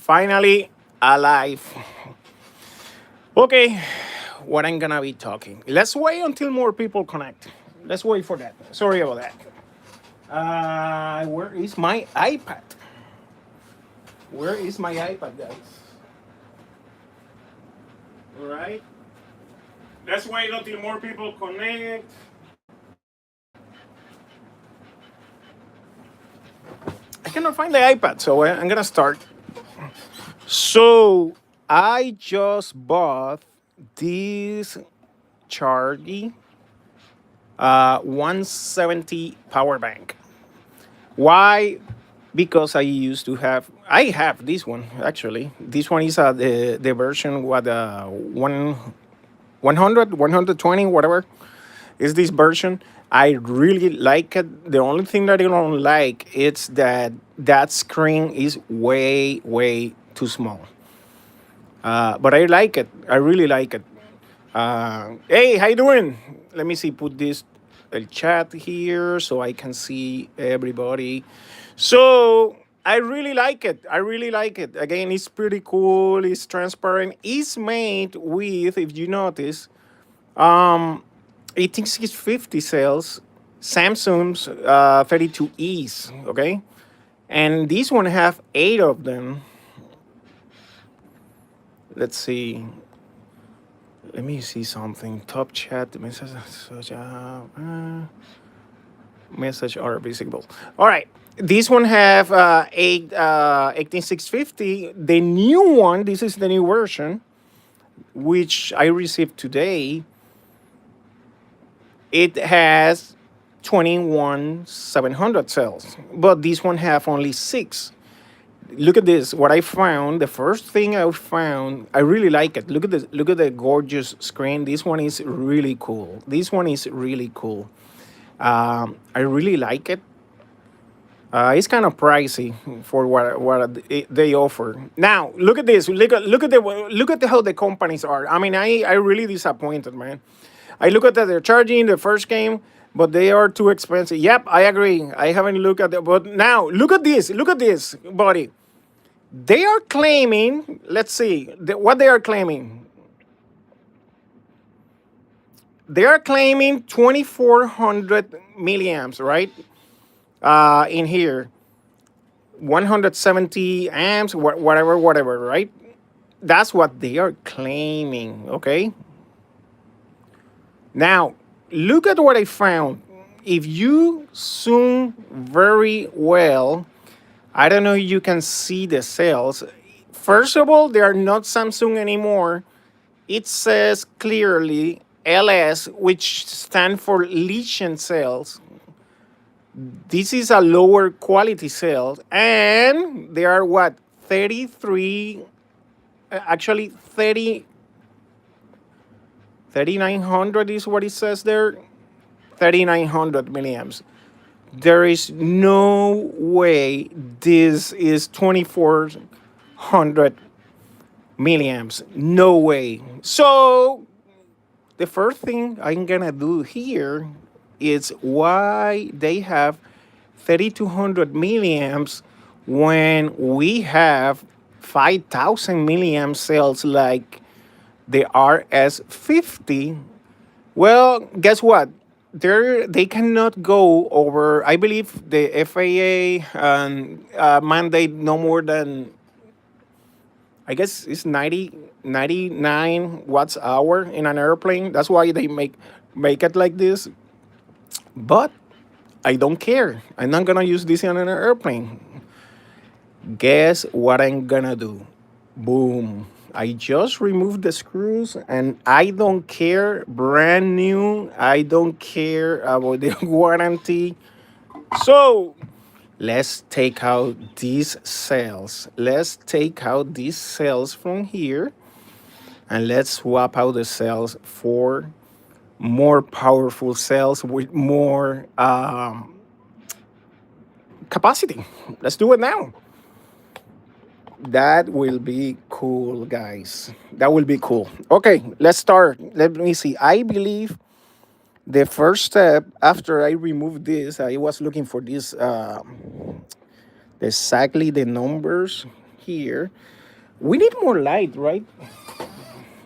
Finally alive. Okay, what I'm gonna be talking. Let's wait until more people connect. Let's wait for that. Sorry about that. Where is my iPad? Where is my iPad, guys? All right. Let's wait until more people connect. I cannot find the iPad, so I'm gonna start. So I just bought this Shargeek 170 power bank. Why? Because I have this one actually. This one is the version what one 100 120 whatever is this version. I really like it. The only thing that I don't like is that screen is way too small. But I like it. I really like it. Hey, how you doing? Let me see. Put this chat here so I can see everybody. So I really like it. I really like it. Again, it's pretty cool. It's transparent. It's made with, if you notice, 18650 cells, Samsung's 32Es. Okay, and this one have 8 of them. Let's see. Let me see something. Top chat message are visible. All right. This one have 18650. The new one, this is the new version, which I received today. It has 21,700 cells, but this one have only 6. Look at this. What I found, the first thing I found, I really like it. Look at this. Look at the gorgeous screen. This one is really cool. This one is really cool. I really like it. It's kind of pricey for they offer. Now look at this. Look at how the companies are. I mean, I really disappointed, man. I look at that they're charging the first game, but they are too expensive. Yep, I agree. I haven't looked at it, but now look at this. Look at this, buddy. They are claiming. Let's see what they are claiming. They are claiming 2400 milliamps, right? In here, 170 amps, whatever, right? That's what they are claiming, okay? Now, look at what I found. If you zoom very well, I don't know if you can see the cells. First of all, they are not Samsung anymore. It says clearly LS, which stand for Legion cells. This is a lower quality cell, and they are what 33, actually 30, 3900 is what it says there. 3900 milliamps. There is no way this is 2400 milliamps. No way. So the first thing I'm gonna do here is why they have 3200 milliamps when we have 5000 milliamp cells like the RS50. Well, guess what? They cannot go over. I believe the FAA mandate no more than, I guess it's 99 watts hour in an airplane. That's why they make it like this. But I don't care. I'm not gonna use this on an airplane. Guess what I'm gonna do? Boom. I just removed the screws and I don't care. Brand new. I don't care about the warranty. So let's take out these cells. Let's take out these cells from here and let's swap out the cells for more powerful cells with more capacity. Let's do it now. That will be cool, guys. That will be cool. Okay, let's start. Let me see. I believe the first step after I removed this, I was looking for this exactly the numbers here. We need more light, right?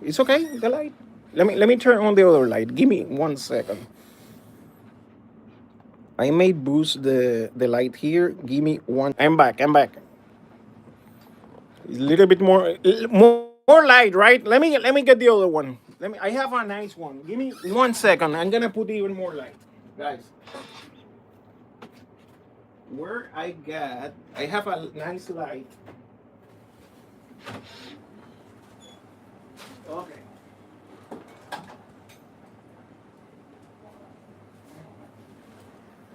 It's okay, the light. Let me turn on the other light. Give me 1 second. I may boost the light here. Give me one. I'm back. I'm back. A little bit more light, right? Let me get the other one. Let me. I have a nice one. Give me 1 second. I'm gonna put even more light, guys. Where I have a nice light. Okay.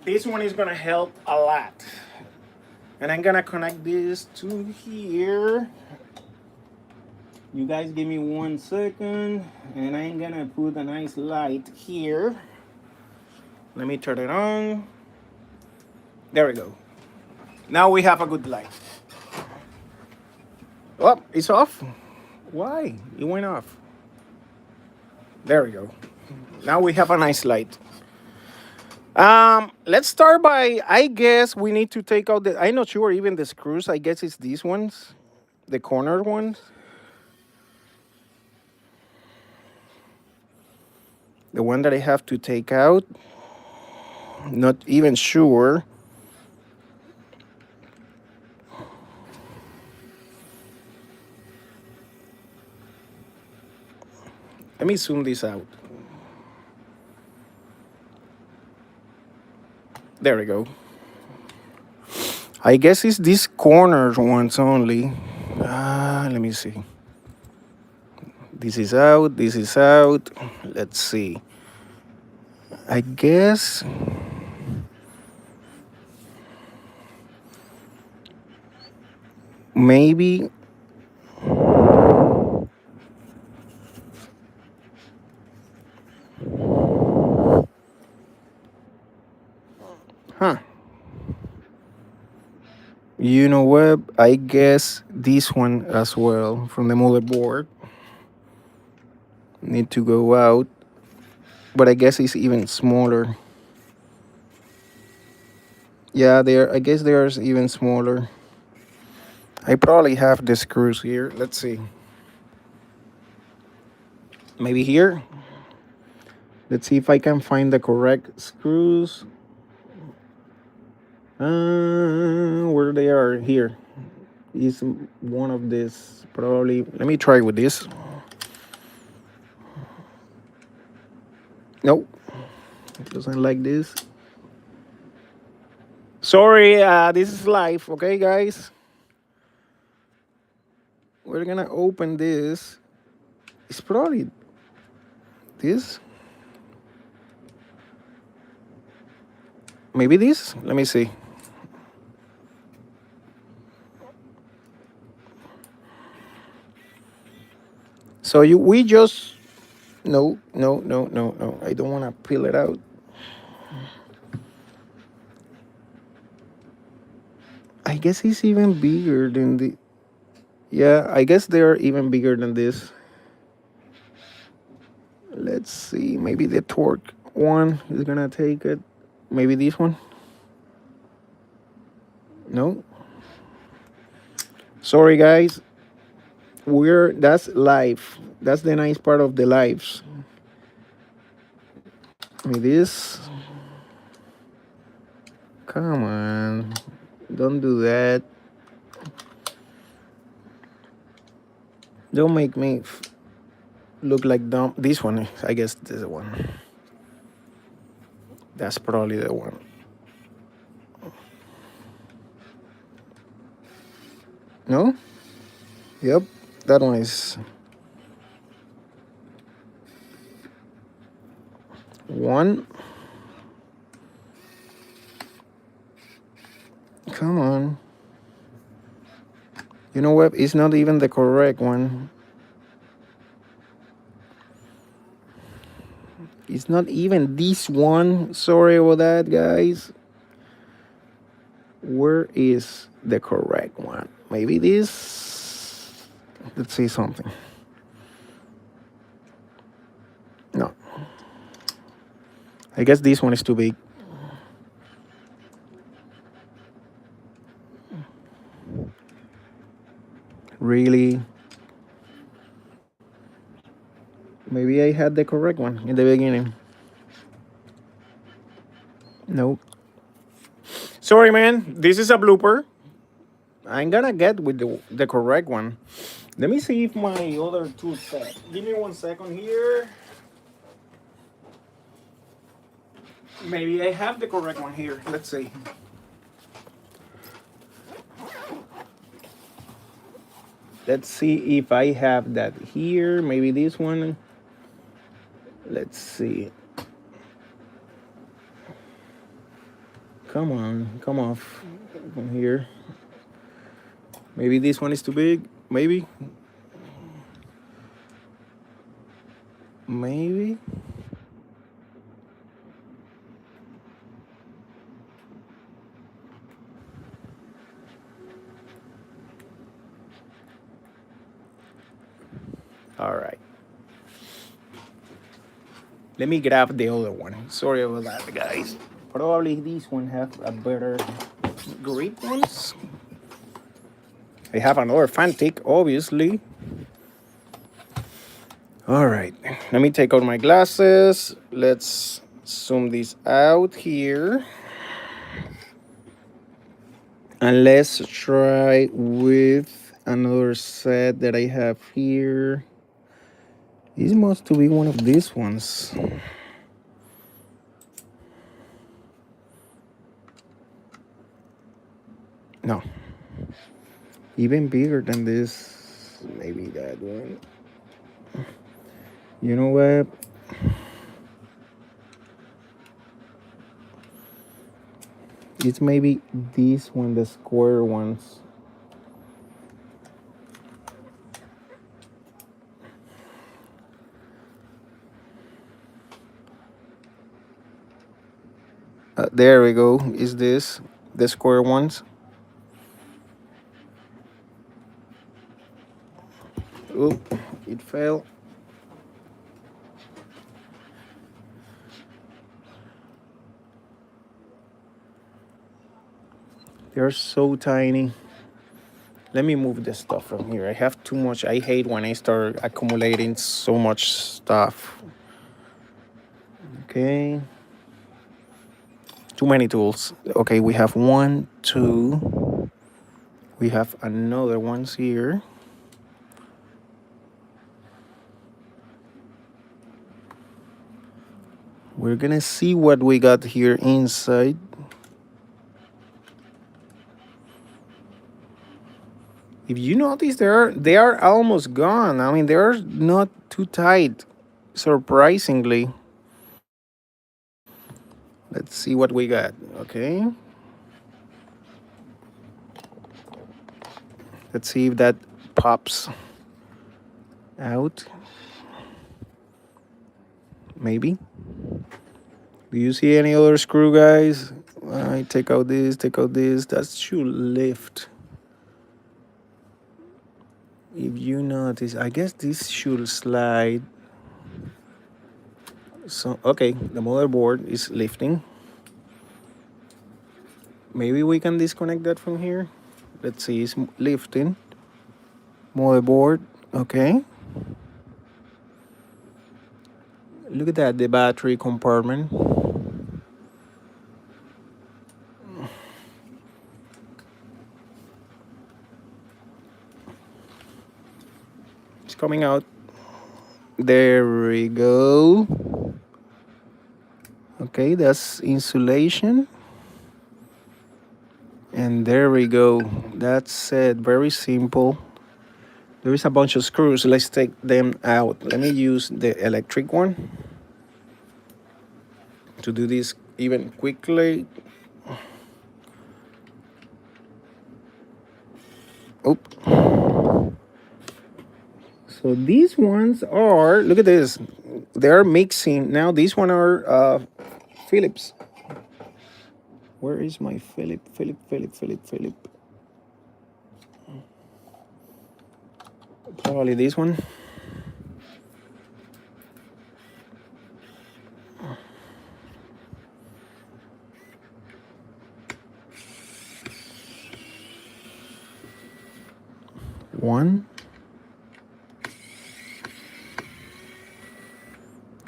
This one is gonna help a lot. And I'm gonna connect this to here. You guys give me 1 second, and I'm gonna put a nice light here. Let me turn it on. There we go. Now we have a good light. Oh, it's off. Why? It went off. There we go. Now we have a nice light. Let's start by, I guess we need to take out I'm not sure even the screws. I guess it's these ones, the corner ones. The one that I have to take out. Not even sure. Let me zoom this out. There we go. I guess it's these corners ones only. Let me see. This is out. This is out. Let's see. I guess maybe huh. You know what? I guess this one as well from the motherboard need to go out, but I guess it's even smaller. Yeah, there. I guess there's even smaller. I probably have the screws here. Let's see. Maybe here. Let's see if I can find the correct screws. Where they are here. Is one of this probably. Let me try with this. Nope. It doesn't like this. Sorry, this is live, okay, guys? We're gonna open this. It's probably this. Maybe this? Let me see. So we just no. I don't want to peel it out. I guess it's even bigger than the. Yeah, I guess they're even bigger than this. Let's see. Maybe the torque one is gonna take it. Maybe this one. No. Sorry, guys. That's live. That's the nice part of the lives. Maybe this. Come on. Don't do that. Don't make me look like dumb. This one, I guess this is the one. That's probably the one. No? Yep, that one is one. Come on. You know what? It's not even the correct one. It's not even this one. Sorry about that, guys. Where is the correct one? Maybe this. Let's see something. No. I guess this one is too big. Really? Maybe I had the correct one in the beginning. Nope. Sorry, man. This is a blooper. I'm gonna get with the correct one. Let me see if my other two set. Give me 1 second here. Maybe I have the correct one here. Let's see. Let's see if I have that here. Maybe this one. Let's see. Come on, come off from here. Maybe this one is too big. Maybe. Maybe. All right. Let me grab the other one. Sorry about that, guys. Probably this one have a better grip ones. I have another Fantic, obviously. All right. Let me take out my glasses. Let's zoom this out here. And let's try with another set that I have here. This must to be one of these ones. No. Even bigger than this. Maybe that one. You know what? It's maybe this one, the square ones. There we go. Is this the square ones? Oop, it fell. They're so tiny. Let me move the stuff from here. I have too much. I hate when I start accumulating so much stuff. Okay. Too many tools. Okay, we have one, two. We have another ones here. We're gonna see what we got here inside. If you notice, they are almost gone. I mean, they're not too tight, surprisingly. Let's see what we got. Okay. Let's see if that pops out. Maybe. Do you see any other screw, guys? I take out this, take out this. That should lift. If you notice, I guess this should slide. So, okay, the motherboard is lifting. Maybe we can disconnect that from here. Let's see, it's lifting. Motherboard, okay. Look at that, the battery compartment. It's coming out. There we go. Okay, that's insulation. And there we go. That's it. Very simple. There is a bunch of screws. Let's take them out. Let me use the electric one to do this even quickly. Oop. So these ones are, look at this. They're mixing. Now these one are Phillips. Where is my Philip? Probably this one. One,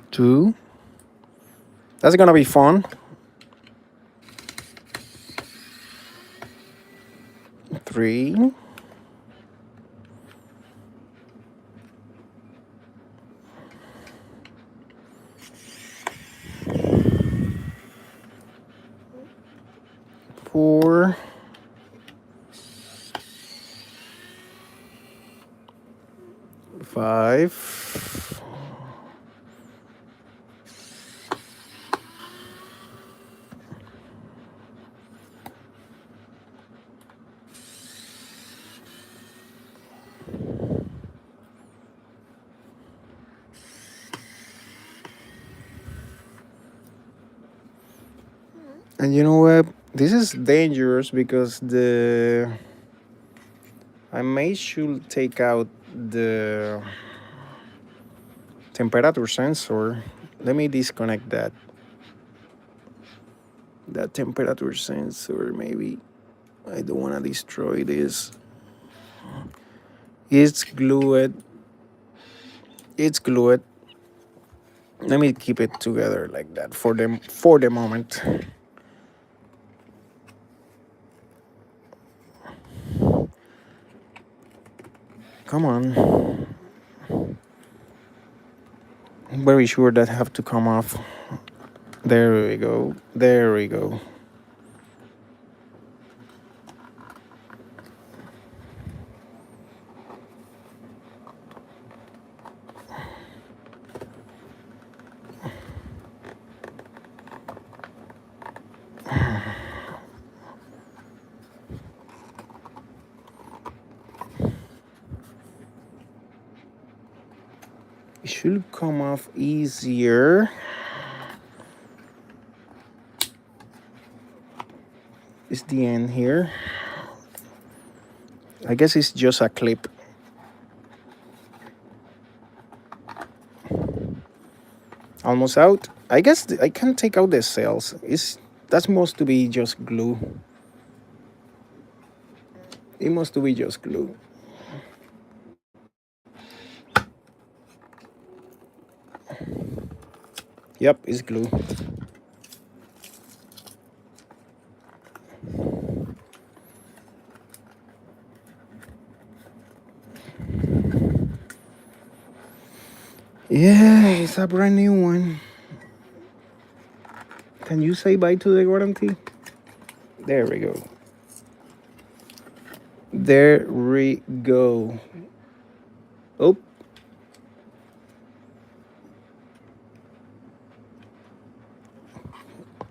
two. That's gonna be fun. Three, four, five. And you know what? This is dangerous because the I may should take out the temperature sensor. Let me disconnect that temperature sensor. Maybe I don't want to destroy this. It's glued. It's glued. Let me keep it together like that for the moment. Come on. I'm very sure that have to come off. There we go. There we go. It should come off easier. It's the end here. I guess it's just a clip. Almost out. I guess I can take out the cells. It's that must to be just glue. It must to be just glue. Yep, it's glue. Yeah, it's a brand new one. Can you say bye to the warranty? There we go. There we go. Oh,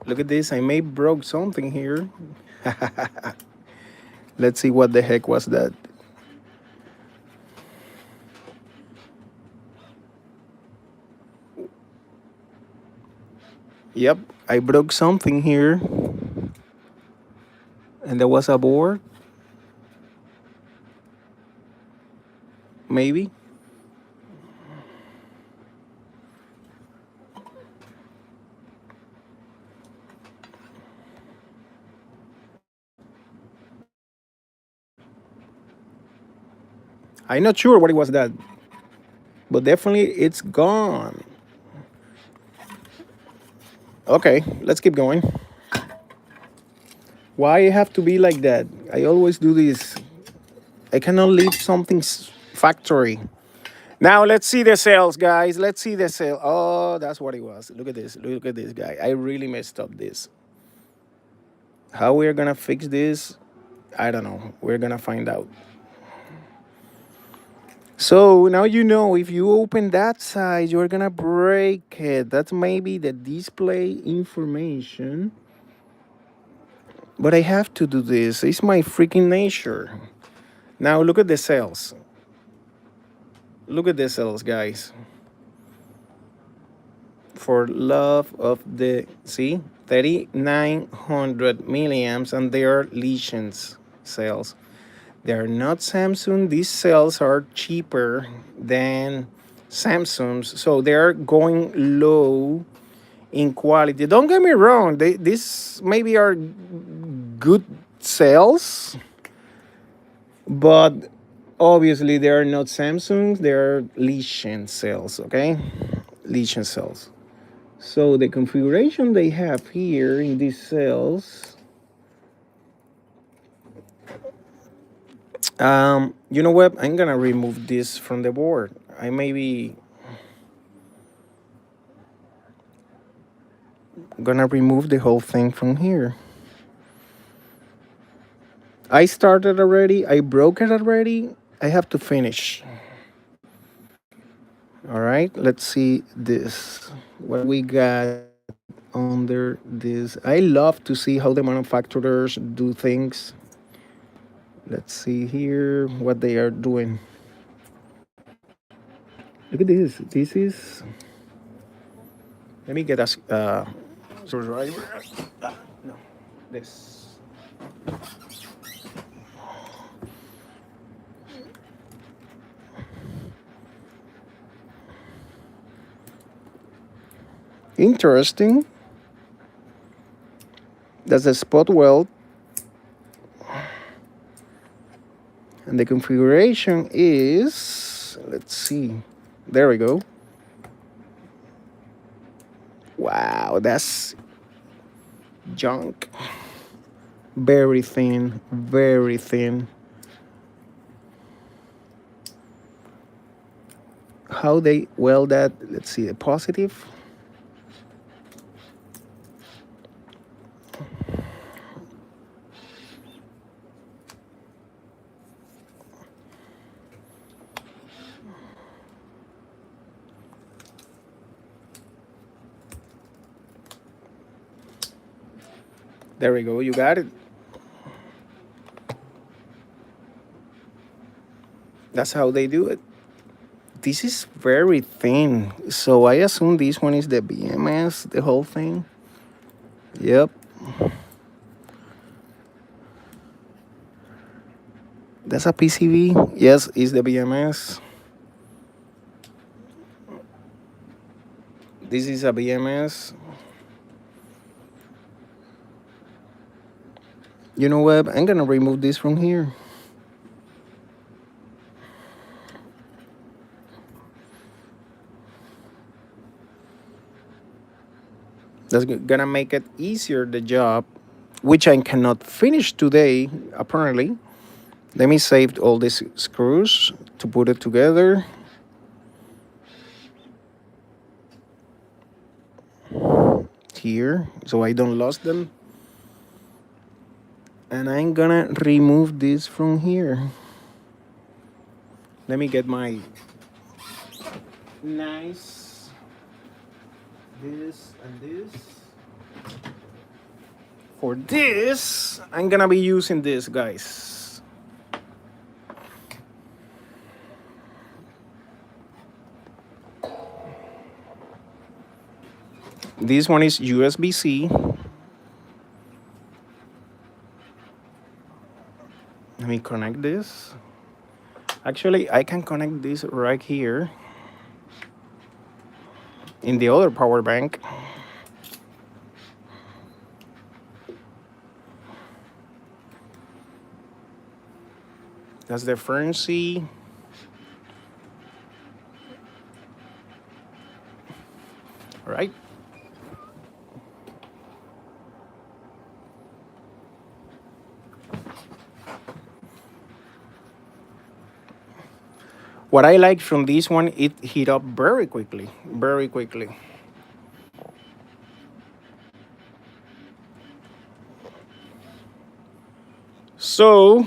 look at this. I may broke something here. Let's see what the heck was that. Yep, I broke something here. And there was a board. Maybe. I'm not sure what it was that. But definitely it's gone. Okay, let's keep going. Why it have to be like that? I always do this. I cannot leave something factory. Now let's see the sales, guys. Let's see the sale. Oh, that's what it was. Look at this. Look at this guy. I really messed up this. How we're gonna fix this? I don't know. We're gonna find out. So now you know if you open that side, you're gonna break it. That's maybe the display information. But I have to do this. It's my freaking nature. Now look at the cells. Look at the cells, guys. For love of the see 3900 milliamps, and they are lesions cells. They are not Samsung. These cells are cheaper than Samsung's, so they are going low in quality. Don't get me wrong. These maybe are good cells, but Obviously, they are not Samsungs, they are Legion cells, okay? Legion cells. So the configuration they have here in these cells, you know what? I'm gonna remove this from the board. I maybe gonna remove the whole thing from here. I started already. I broke it already. I have to finish. All right. Let's see this. What we got under this. I love to see how the manufacturers do things. Let's see here what they are doing. Look at this. This is. Let me get a screwdriver. No, this. Interesting. That's a spot weld, and the configuration is. Let's see. There we go. Wow, that's junk. Very thin, very thin. How they weld that? Let's see the positive. There we go. You got it. That's how they do it. This is very thin, so I assume this one is the BMS, the whole thing. Yep. That's a PCB. Yes, it's the BMS. This is a BMS. You know what? I'm gonna remove this from here. That's gonna make it easier the job, which I cannot finish today apparently. Let me save all these screws to put it together. Here, so I don't lose them. And I'm gonna remove this from here. Let me get my nice this and this. For this, I'm gonna be using this, guys. This one is USB-C. Let me connect this. Actually, I can connect this right here in the other power bank. That's the frequency. All right. What I like from this one, it heat up very quickly, very quickly. So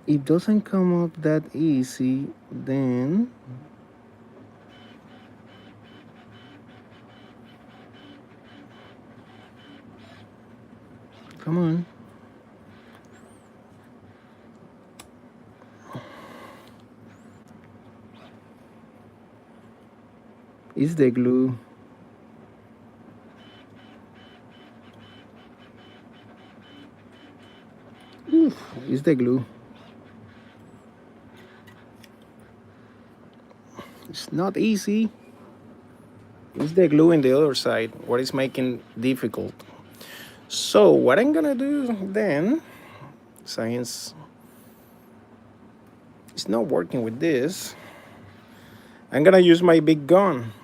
it doesn't come up that easy, then come on. It's the glue. Oof, it's the glue. It's not easy. It's the glue in the other side, what is making difficult. So what I'm gonna do then, science is not working with this. I'm gonna use my big gun.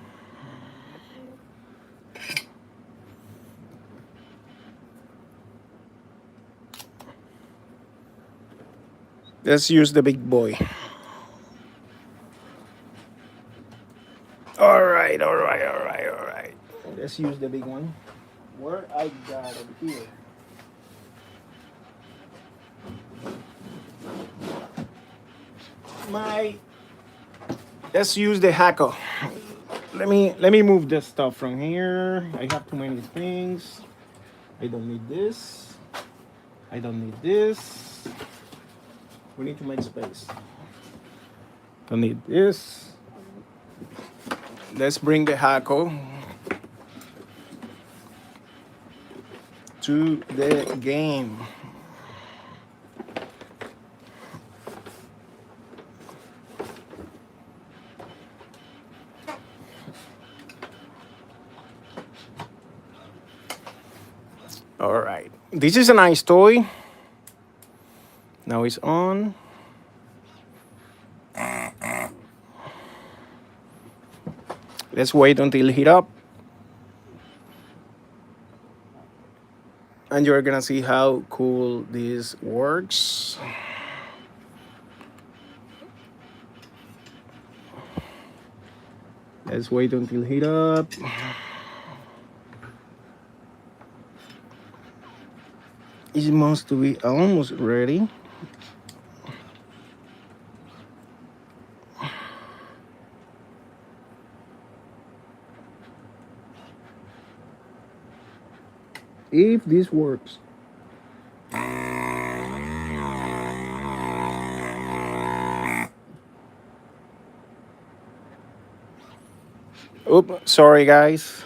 Let's use the big boy. All right, all right, all right, all right. Let's use the big one. Where I got it here. My let's use the hacker. Let me move this stuff from here. I have too many things. I don't need this. I don't need this. We need to make space. Don't need this. Let's bring the hacker to the game. All right. This is a nice toy. Now it's on. Let's wait until it heat up. And you're gonna see how cool this works. Let's wait until it heat up. It must be almost ready. If this works. Oops, sorry guys.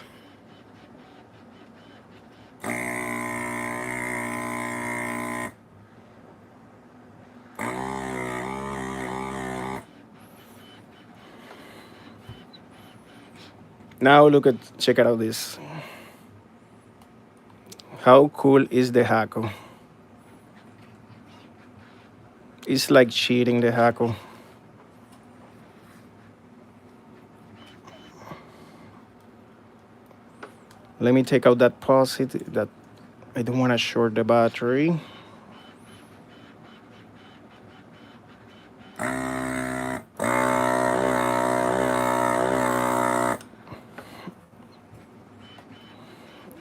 Now check out this. How cool is the hackle? It's like cheating the hackle. Let me take out that positive, that I don't want to short the battery.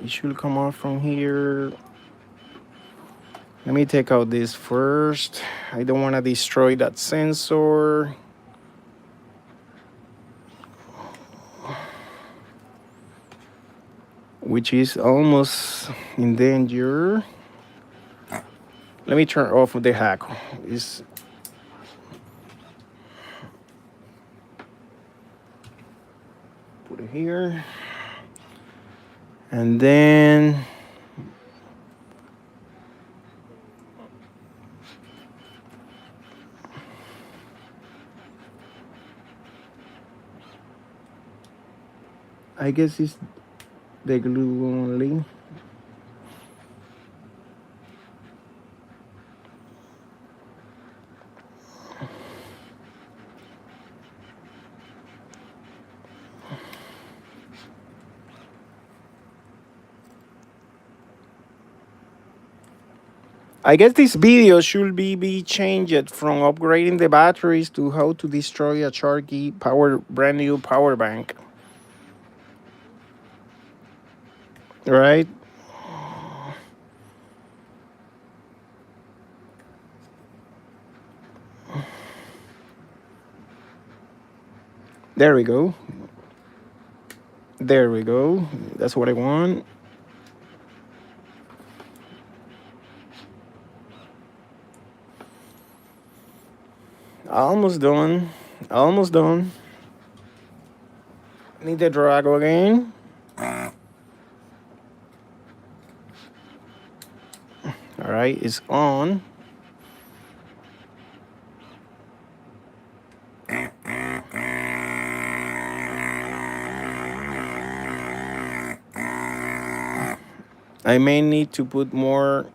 It should come off from here. Let me take out this first. I don't want to destroy that sensor. Which is almost in danger. Let me turn off the hackle. Put it here. And then I guess it's the glue only. I guess this video should be changed from upgrading the batteries to how to destroy a Shargeek brand new power bank. Right? There we go. There we go. That's what I want. Almost done. Almost done. Need the Drago again. All right, it's on. I may need to put more.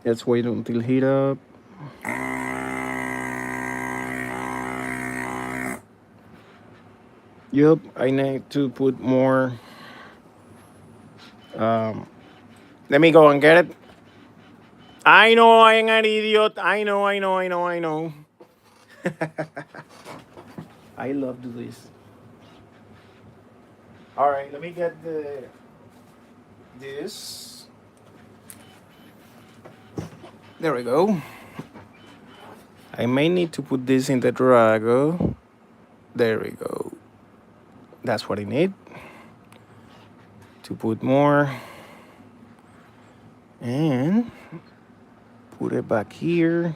Let's wait until heat up. Yep, I need to put more. Um, Let me go and get it. I know I'm an idiot. I know. I love to do this. All right, let me get this. There we go. I may need to put this in the Drago. There we go. That's what I need to put more and put it back here.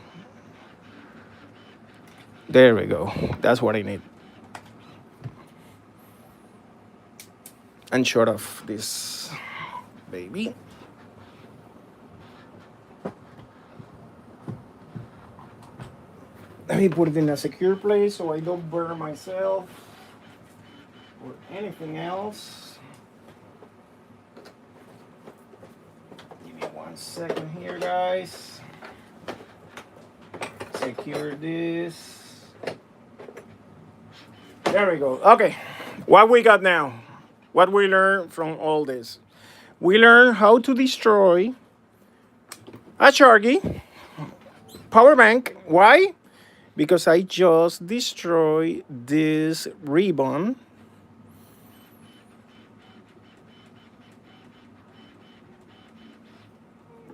There we go. That's what I need. And short of this baby. Let me put it in a secure place so I don't burn myself or anything else. Give me 1 second here, guys. Secure this. There we go. Okay, what we got now? What we learned from all this? We learned how to destroy a Shargeek power bank. Why? Because I just destroyed this ribbon.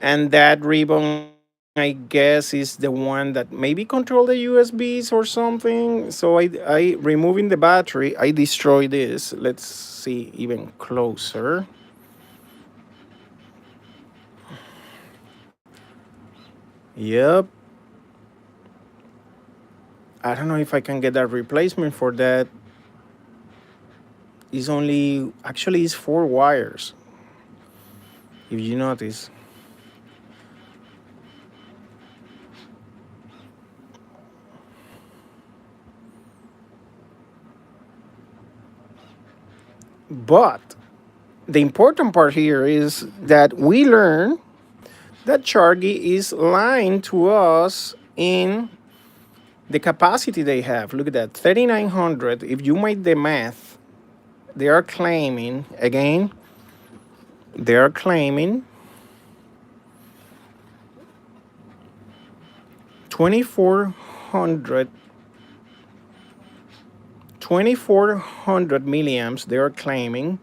And that ribbon, I guess, is the one that maybe control the USBs or something. So I removing the battery, I destroy this. Let's see even closer. Yep. I don't know if I can get a replacement for that. It's only, actually it's 4 wires, if you notice. But the important part here is that we learn that Shargeek is lying to us in the capacity they have. Look at that, 3,900. If you make the math, they are claiming, again, they are claiming 2,400 milliamps they are claiming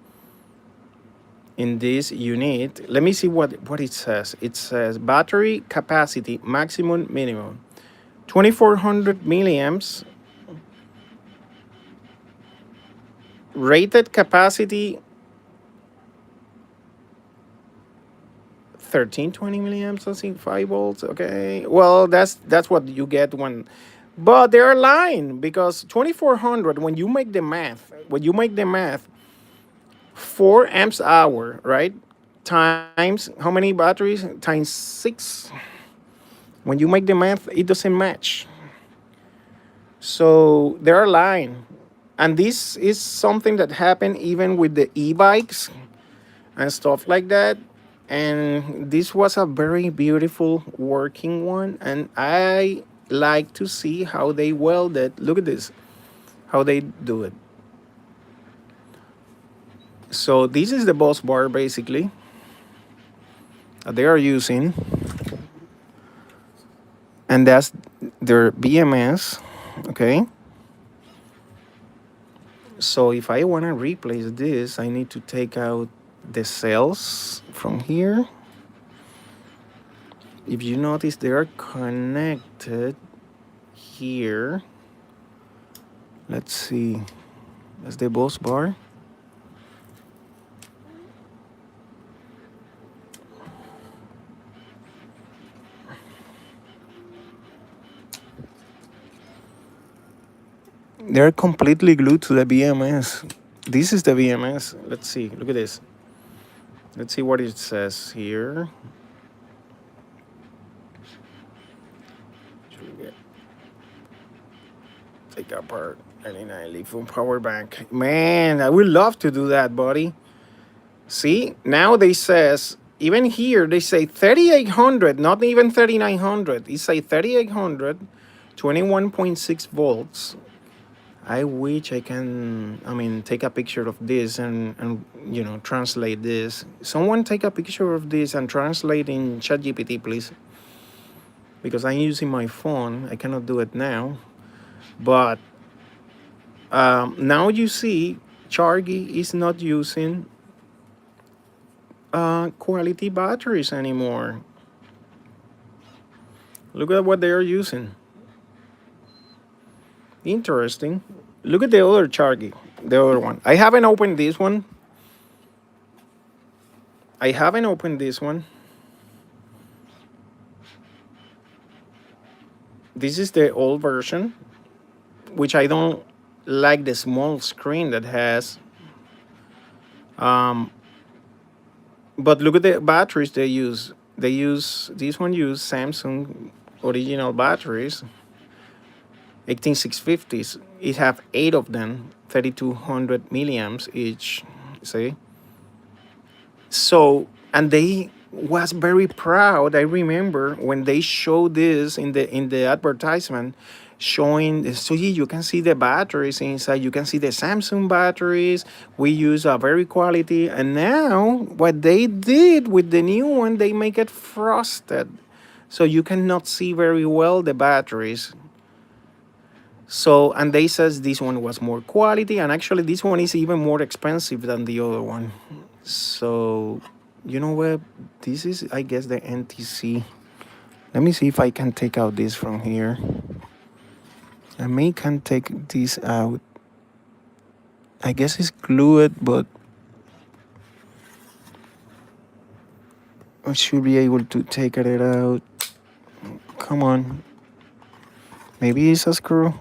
in this unit. Let me see what it says. It says battery capacity maximum minimum 2,400 milliamps, rated capacity 1320 milliamps, I think 5 volts. Okay, well, that's what you get when, but they're lying because 2,400, when you make the math, 4 amps hour, right, times how many batteries times 6, when you make the math it doesn't match. So they're lying. And this is something that happened even with the e-bikes and stuff like that. And this was a very beautiful working one. And I like to see how they weld it. Look at this, how they do it. So this is the bus bar basically that they are using. And that's their BMS, okay? So if I want to replace this, I need to take out the cells from here. If you notice, they are connected here. Let's see, that's the bus bar. They're completely glued to the BMS. This is the BMS. Let's see, look at this. Let's see what it says here. take apart 99 lithium power bank. Man, I would love to do that, buddy. See, now they says even here they say 3800, not even 3900. They say 3800, 21.6 volts. I wish I can, I mean, take a picture of this and translate this. Someone take a picture of this and translate in ChatGPT, please, because I'm using my phone. I cannot do it now, but now you see, Shargeek is not using quality batteries anymore. Look at what they are using. Interesting. Look at the other Shargeek, the other one. I haven't opened this one. I haven't opened this one. This is the old version, which I don't like the small screen that has. Um, but look at the batteries they use. They use this one use Samsung original batteries, 18650s. It have 8 of them, 3200 milliamps each. See, so and they was very proud. I remember when they showed this in the advertisement, showing, so yeah, you can see the batteries inside. You can see the Samsung batteries. We use a very quality, and now what they did with the new one, they make it frosted, so you cannot see very well the batteries. So, and they says this one was more quality, and actually this one is even more expensive than the other one. So, you know what? This is, I guess, the NTC. Let me see if I can take out this from here. I may can take this out. I guess it's glued, but I should be able to take it out. Come on. Maybe it's a screw.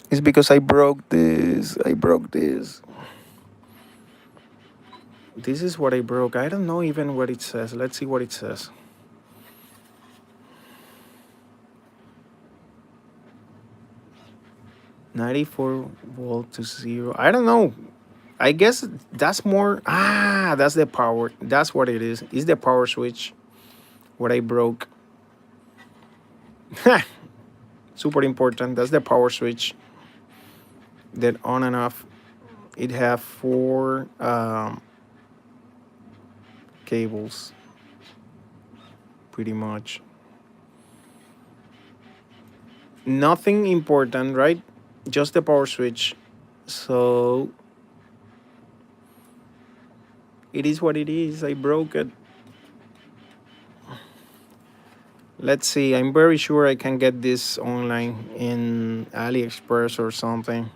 It's because I broke this. I broke this. This is what I broke. I don't know even what it says. Let's see what it says. 94 volt to 0. I don't know. I guess that's more. That's the power. That's what it is. It's the power switch. What I broke. Super important. That's the power switch. That on and off. It have 4 cables. Pretty much. Nothing important, right? Just the power switch. So it is what it is. I broke it. Let's see. I'm very sure I can get this online in AliExpress or something.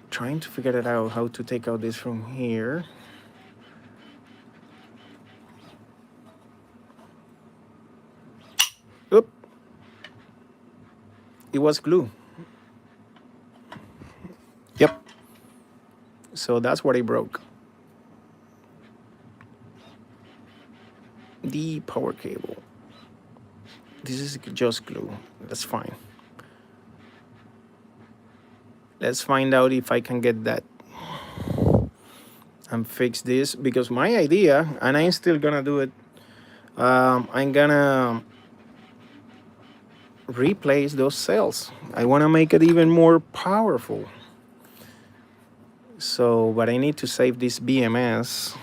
Trying to figure it out how to take out this from here. Oop. It was glue. Yep. So that's what I broke. The power cable. This is just glue. That's fine. Let's find out if I can get that and fix this, because my idea, and I'm still gonna do it, I'm gonna replace those cells. I want to make it even more powerful. So, but I need to save this BMS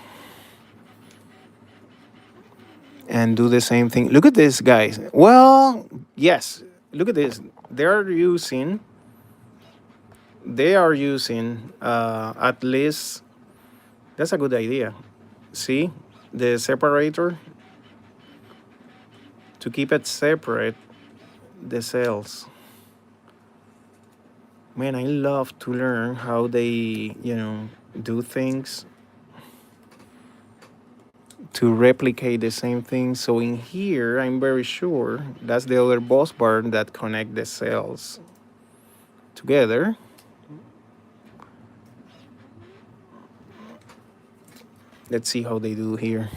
and do the same thing. Look at this, guys. Well, yes, look at this. They are using at least, that's a good idea. See the separator to keep it separate, the cells. Man, I love to learn how they, do things to replicate the same thing. So in here, I'm very sure that's the other bus bar that connect the cells together. Let's see how they do here.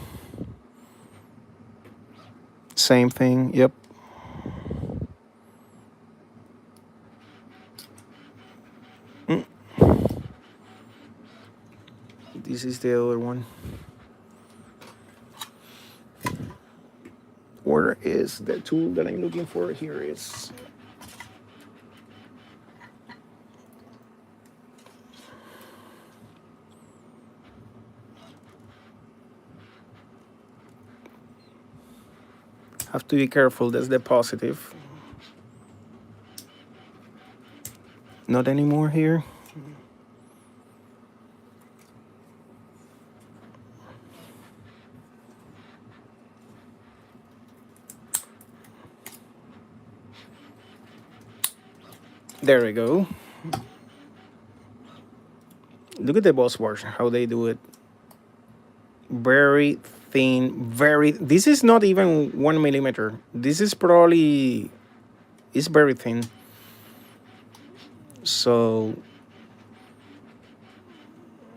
Same thing. Yep. Mm, this is the other one. Where is the tool that I'm looking for? Here is. Have to be careful. That's the positive. Not anymore here. There we go. Look at the boss bars, how they do it. Very thin, very. This is not even 1 millimeter. This is probably. It's very thin. So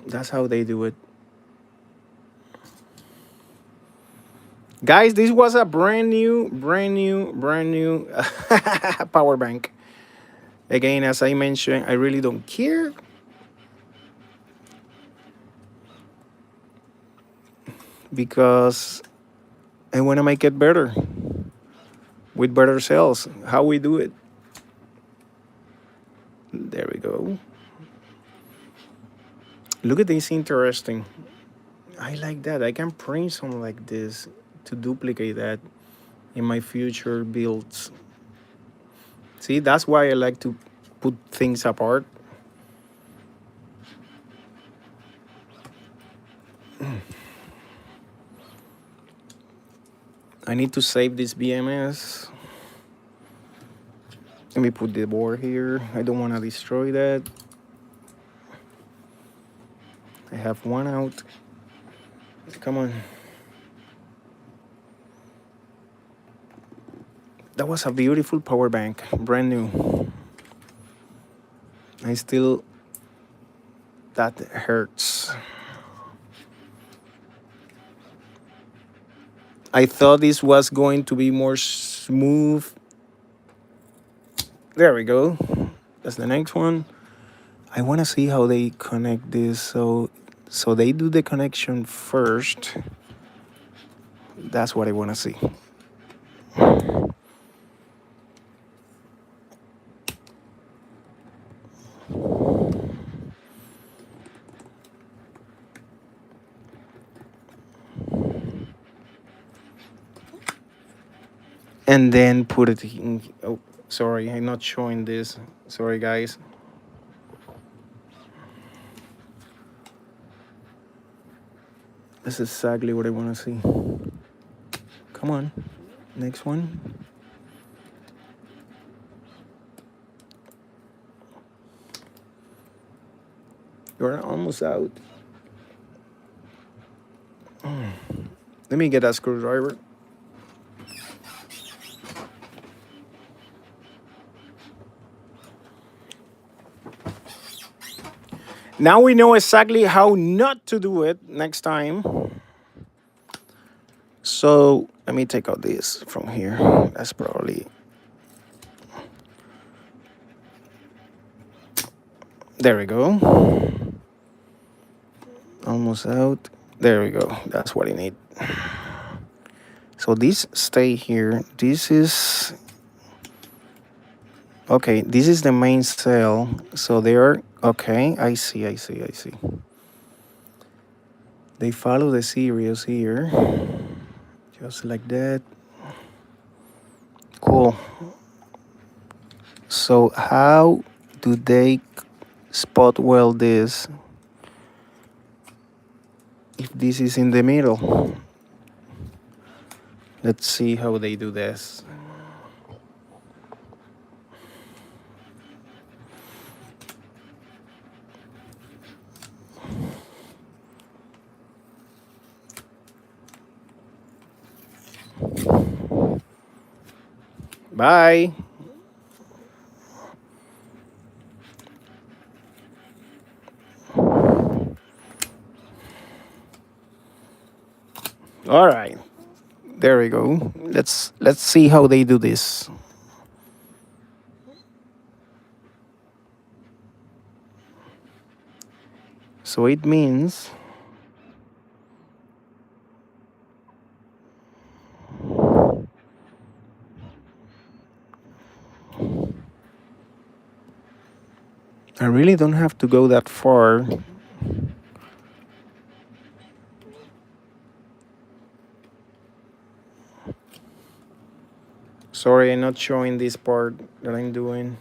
that's how they do it. Guys, this was a brand new power bank. Again, as I mentioned, I really don't care because I want to make it better with better sales. How we do it. There we go. Look at this, interesting. I like that. I can print something like this to duplicate that in my future builds. See, that's why I like to put things apart. I need to save this BMS. Let me put the board here. I don't want to destroy that. I have one out. Come on. That was a beautiful power bank, brand new. I still, that hurts. I thought this was going to be more smooth. There we go. That's the next one. I want to see how they connect this. So they do the connection first. That's what I want to see. And then put it in. Oh, sorry, I'm not showing this. Sorry, guys. That's exactly what I want to see. Come on. Next one. You're almost out. Let me get a screwdriver. Now we know exactly how not to do it next time. So let me take out this from here. That's probably. There we go. Almost out. There we go. That's what I need. So this stay here. This is. Okay, this is the main cell. So they are. Okay, I see. They follow the series here. Just like that. Cool. So how do they spot weld this if this is in the middle? Let's see how they do this. Bye. All right, there we go. Let's see how they do this. So it means I really don't have to go that far. Sorry, I'm not showing this part that I'm doing.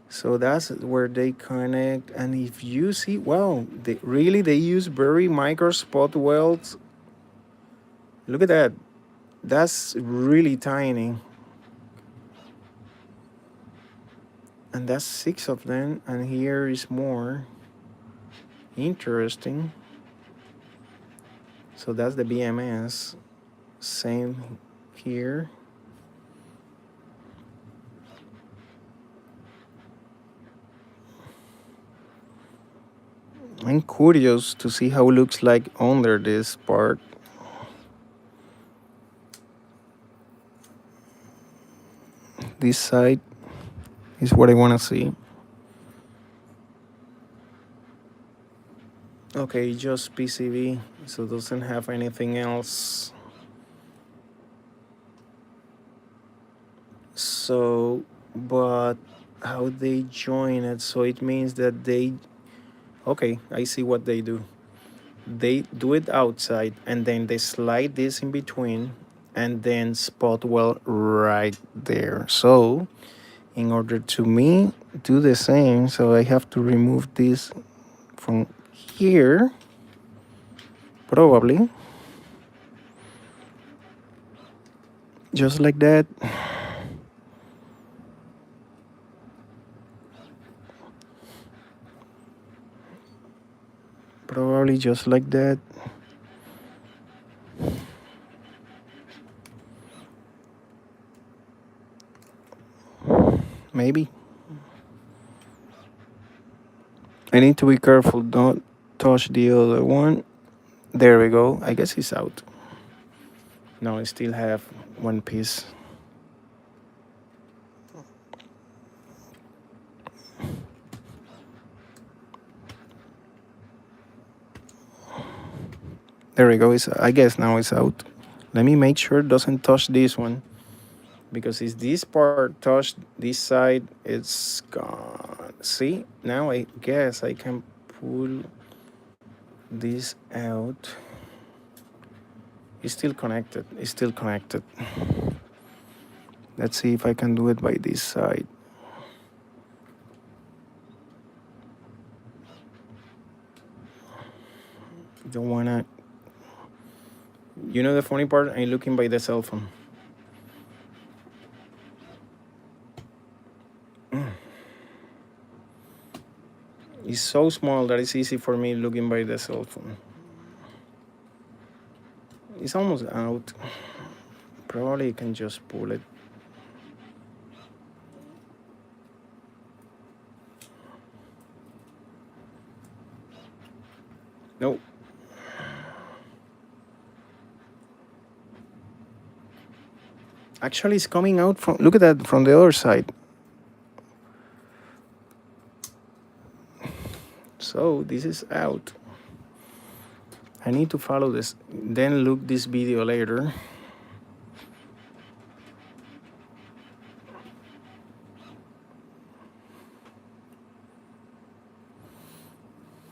So that's where they connect. And if you see, wow, they use very micro spot welds. Look at that. That's really tiny. And that's 6 of them. And here is more. Interesting. So that's the BMS. Same here. I'm curious to see how it looks like under this part. This side is what I want to see. Okay, just PCB, so it doesn't have anything else. So, but how they join it, so it means that okay, I see what they do. They do it outside and then they slide this in between and then spot weld right there. So, in order to me do the same, so I have to remove this from here, probably, just like that. Probably just like that. Maybe. I need to be careful, don't touch the other one. There we go. I guess it's out. No, I still have one piece. There we go. I guess now it's out. Let me make sure it doesn't touch this one. Because if this part touched this side, it's gone. See? Now I guess I can pull this out. It's still connected. It's still connected. Let's see if I can do it by this side. Don't wanna. You know the funny part? I'm looking by the cell phone. It's so small that it's easy for me looking by the cell phone. It's almost out. Probably I can just pull it. No. Actually, it's coming out from, look at that, from the other side. So this is out. I need to follow this, then look this video later.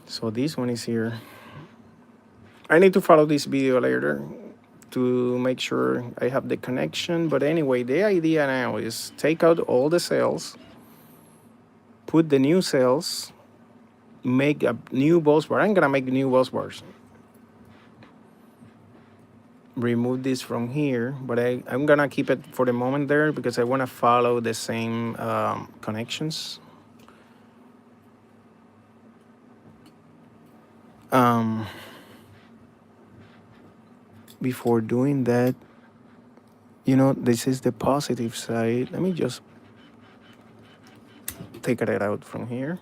So this one is here. I need to follow this video later to make sure I have the connection. But anyway, the idea now is take out all the cells, put the new cells, make a new bus bar. I'm gonna make new bus bars. Remove this from here, but I'm gonna keep it for the moment there because I wanna follow the same connections. Before doing that, you know, this is the positive side. Let me just take it out from here.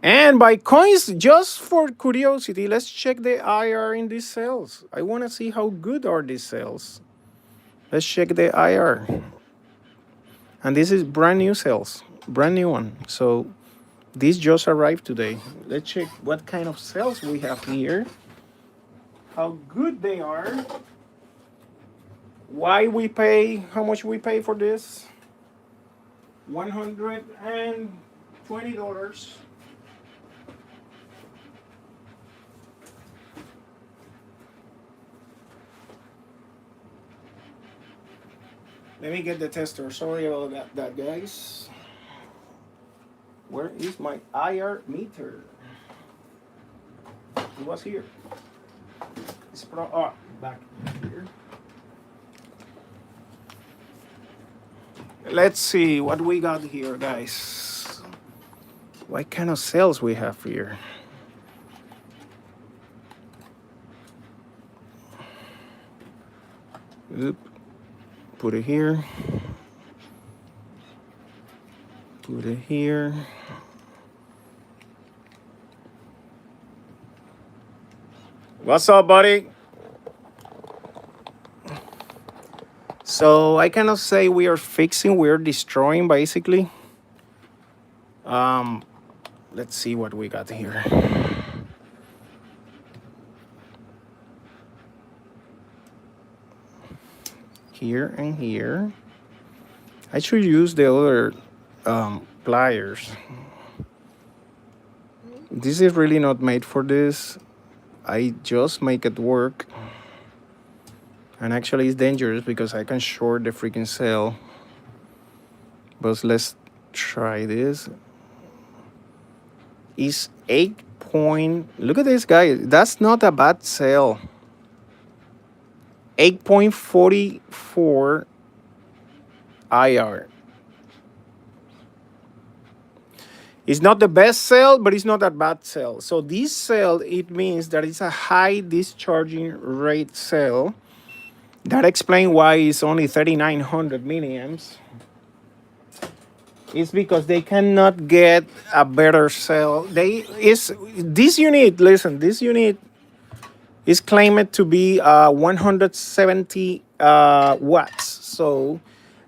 And by coins, just for curiosity, let's check the IR in these cells. I want to see how good are these cells. Let's check the IR. And this is brand new cells, brand new one. So these just arrived today. Let's check what kind of cells we have here, how good they are, why we pay, how much we pay for this. $120. Let me get the tester. Sorry about that guys. Where is my IR meter? It was here. Back here. Let's see what we got here, guys. What kind of cells we have here? Oop. Put it here. Put it here. What's up, buddy? So I cannot say we are fixing, we are destroying basically. Let's see what we got here. Here and here. I should use the other pliers. This is really not made for this. I just make it work. And actually it's dangerous because I can short the freaking cell. But let's try this. It's 8 point. Look at this guy. That's not a bad cell. 8.44 IR. It's not the best cell, but it's not a bad cell. So this cell, it means that it's a high discharging rate cell. That explains why it's only 3,900 milliamps. It's because they cannot get a better cell. This unit, listen, this unit is claimed to be 170 watts. So,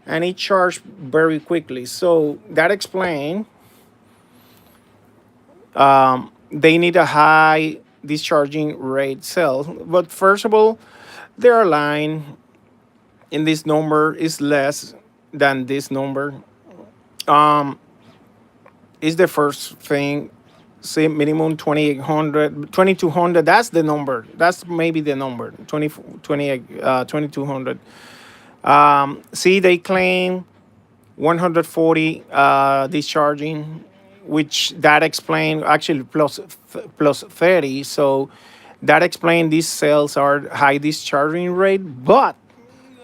and it charged very quickly. So that explains they need a high discharging rate cell. But first of all, their line in this number is less than this number. Is the first thing. Say minimum 2,800, 2,200. That's the number. That's maybe the number. 2,200. See, they claim 140 discharging, which that explain actually plus 30. So that explain these cells are high discharging rate. But,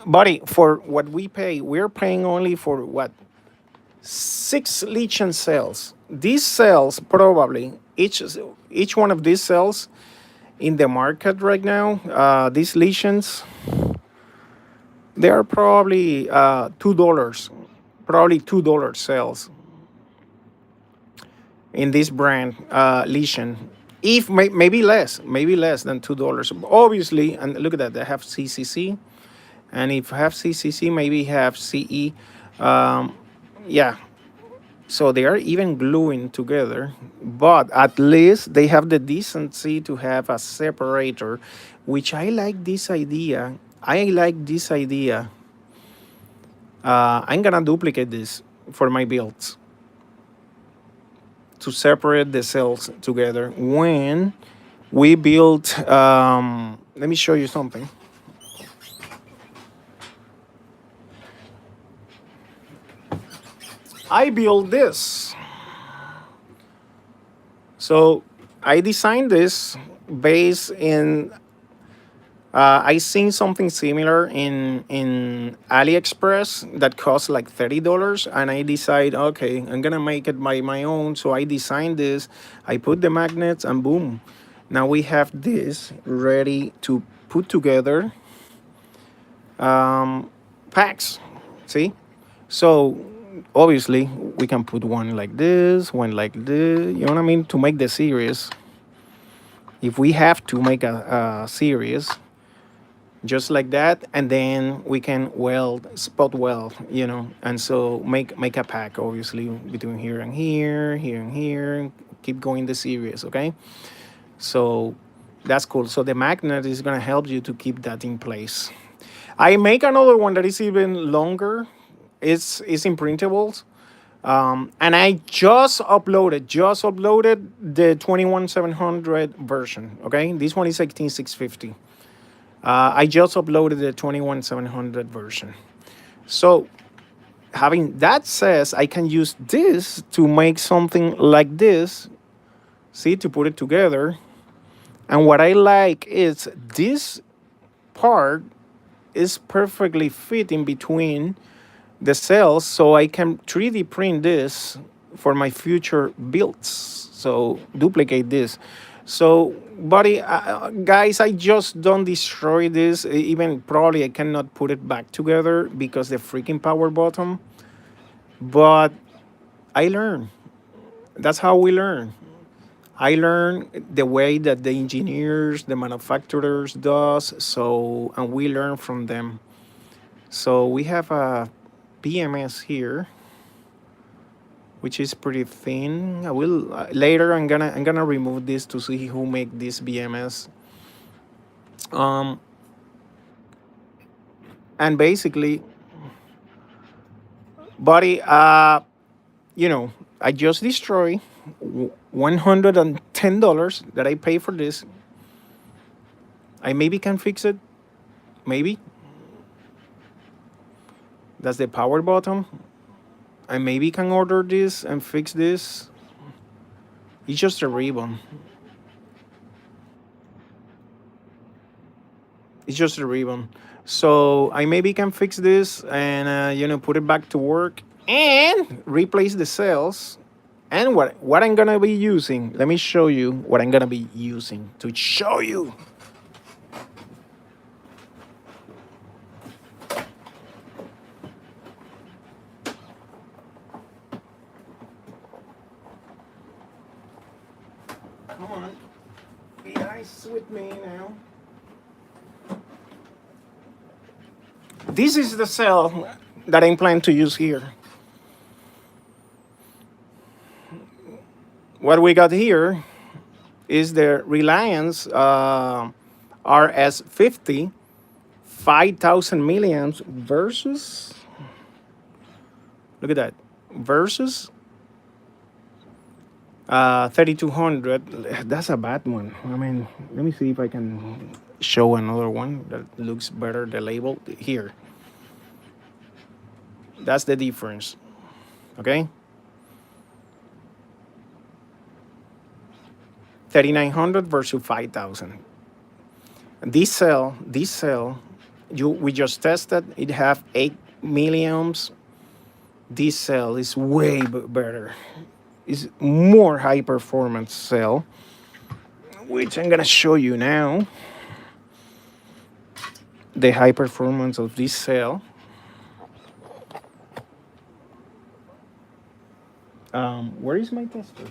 buddy, for what we pay, we're paying only for what? 6 leaching cells. These cells probably each one of these cells in the market right now, these lesions, they are probably $2, probably $2 cells in this brand lesion. If maybe less than $2. Obviously, and look at that, they have CCC, and if have CCC, maybe have CE. Yeah, so they are even gluing together, but at least they have the decency to have a separator, which I like this idea. I like this idea. I'm gonna duplicate this for my builds to separate the cells together. When we build, let me show you something. I built this. So I designed this based in. I seen something similar in AliExpress that costs like $30, and I decide, okay, I'm gonna make it by my own. So I designed this. I put the magnets, and boom, now we have this ready to put together packs. See, so obviously we can put one like this, one like this, you know what I mean, to make the series. If we have to make a series just like that, and then we can weld, spot weld, you know, and so make a pack, obviously, between here and here, here and here, keep going the series, okay? So that's cool. So the magnet is gonna help you to keep that in place. I make another one that is even longer. It's in printables. And I just uploaded the 21700 version. Okay, this one is 18650. I just uploaded the 21700 version. So having that says, I can use this to make something like this. See, to put it together. And what I like is this part is perfectly fit in between the cells, so I can 3D print this for my future builds. So duplicate this. So, buddy, guys, I just don't destroy this. Even probably I cannot put it back together because the freaking power button. But I learn. That's how we learn. I learn the way that the engineers, the manufacturers does. So, and we learn from them. So we have a BMS here, which is pretty thin. I will later. I'm gonna remove this to see who make this BMS. Um, and basically, buddy, you know, I just destroy $110 that I pay for this. I maybe can fix it. Maybe that's the power button. I maybe can order this and fix this. It's just a ribbon. It's just a ribbon. So I maybe can fix this and put it back to work and replace the cells. And what I'm gonna be using. Let me show you what I'm gonna be using to show you. Come on, be nice with me now. This is the cell that I'm planning to use here. What we got here is the Reliance RS50 5000 milliamps versus, look at that, versus 3200. That's a bad one. I mean, let me see if I can show another one that looks better, the label here. That's the difference. Okay, 3900 versus 5000. This cell, we just tested. It have 8 milliamps. This cell is way better. It's more high performance cell, which I'm gonna show you now. The high performance of this cell. Where is my tester?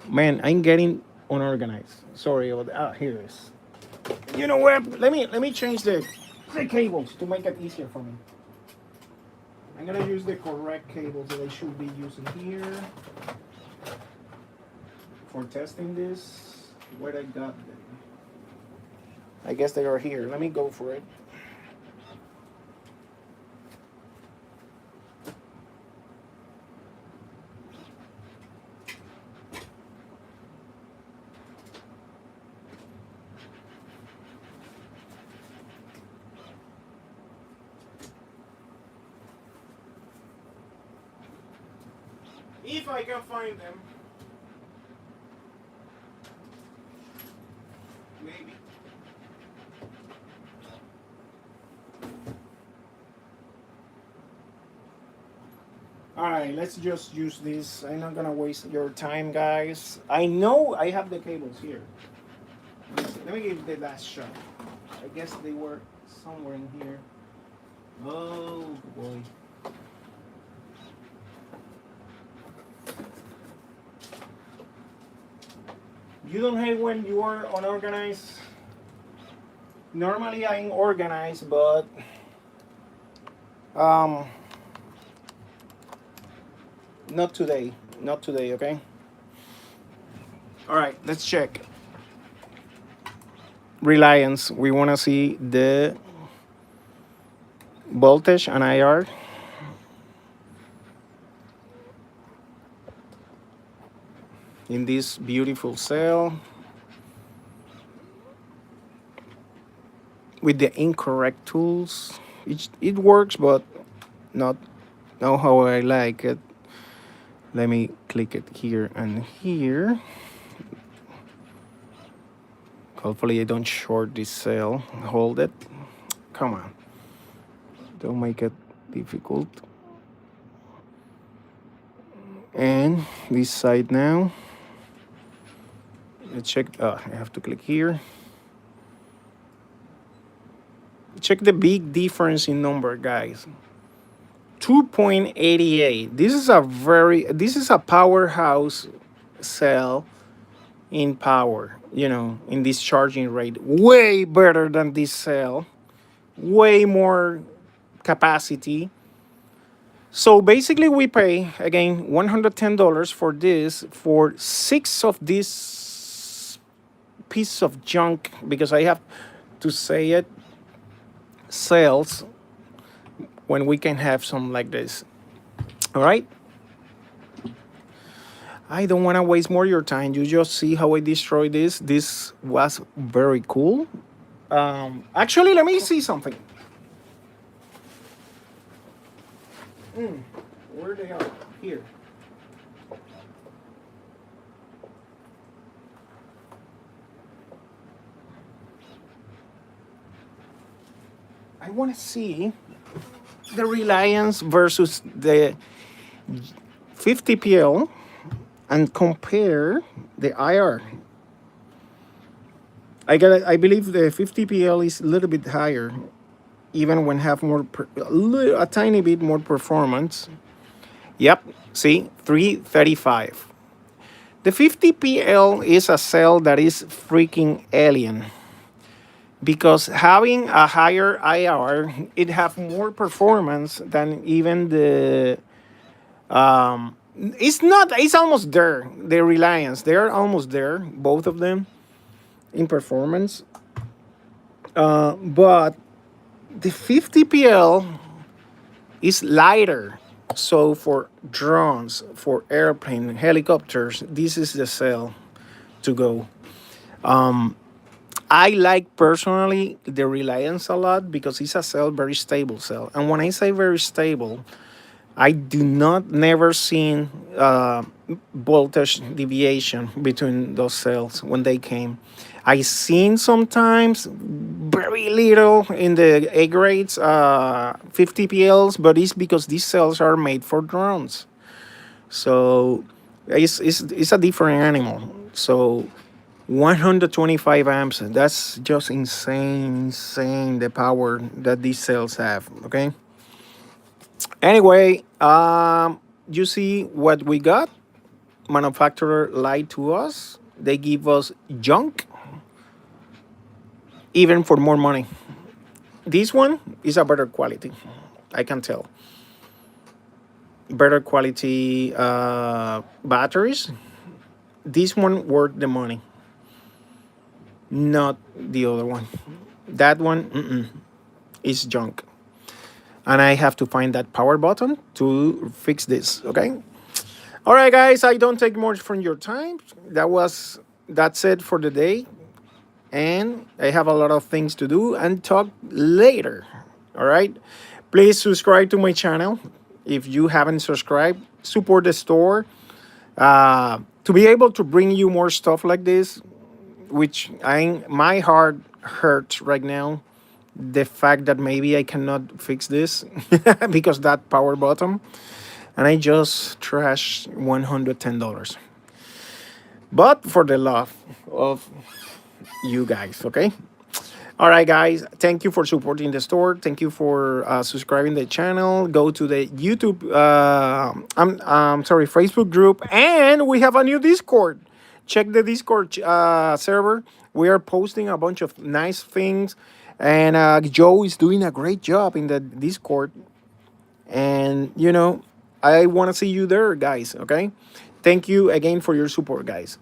Man, I'm getting unorganized. Sorry about that. Ah, here it is. You know what? Let me change the cables to make it easier for me. I'm gonna use the correct cables that I should be using here for testing this. Where I got them? I guess they are here. Let me go for it. If I can find them. Maybe. Alright, let's just use this. I'm not gonna waste your time, guys. I know I have the cables here. Let me give the last shot. I guess they were somewhere in here. Oh boy. You don't hate when you are unorganized. Normally I'm organized, but um, not today. Not today, okay? All right, let's check. Reliance. We want to see the voltage and IR. In this beautiful cell with the incorrect tools. It works, but not how I like it. Let me click it here and here. Hopefully I don't short this cell. Hold it. Come on. Don't make it difficult. And this side now. Let's check. I have to click here. Check the big difference in number, guys. 2.88. This is a powerhouse cell in power, in this charging rate. Way better than this cell. Way more capacity. So basically we pay again $110 for this, for 6 of this piece of junk, because I have to say it, cells, when we can have some like this. All right, I don't want to waste more of your time. You just see how I destroyed this. This was very cool. Actually, let me see something. Where they are? Here. I want to see the Reliance versus the 50PL and compare the IR. I believe the 50PL is a little bit higher, even when have a tiny bit more performance. Yep, see, 335. The 50PL is a cell that is freaking alien, because having a higher IR, it have more performance than even the it's almost there. The Reliance, they're almost there, both of them, in performance. But the 50PL is lighter. So for drones, for airplane, helicopters, this is the cell to go. I like personally the Reliance a lot because it's a cell, very stable cell. And when I say very stable, I do not never seen voltage deviation between those cells when they came. I seen sometimes very little in the A grades 50PLs, but it's because these cells are made for drones. So it's a different animal. So 125 amps, that's just insane the power that these cells have, okay? Anyway, you see what we got. Manufacturer lied to us. They give us junk, even for more money. This one is a better quality, I can tell. Better quality batteries. This one worth the money, not the other one. That one is junk. And I have to find that power button to fix this, okay? All right, guys, I don't take more from your time. That's it for the day. And I have a lot of things to do and talk later. All right? Please subscribe to my channel. If you haven't subscribed, support the store. To be able to bring you more stuff like this, which my heart hurts right now. The fact that maybe I cannot fix this because that power button, and I just trashed $110. But for the love of you guys, okay? All right, guys. Thank you for supporting the store. Thank you for subscribing the channel. Go to the YouTube, I'm sorry, Facebook group, and we have a new Discord. check the Discord server. We are posting a bunch of nice things, and Joe is doing a great job in the Discord. And I want to see you there, guys. Okay, thank you again for your support, guys.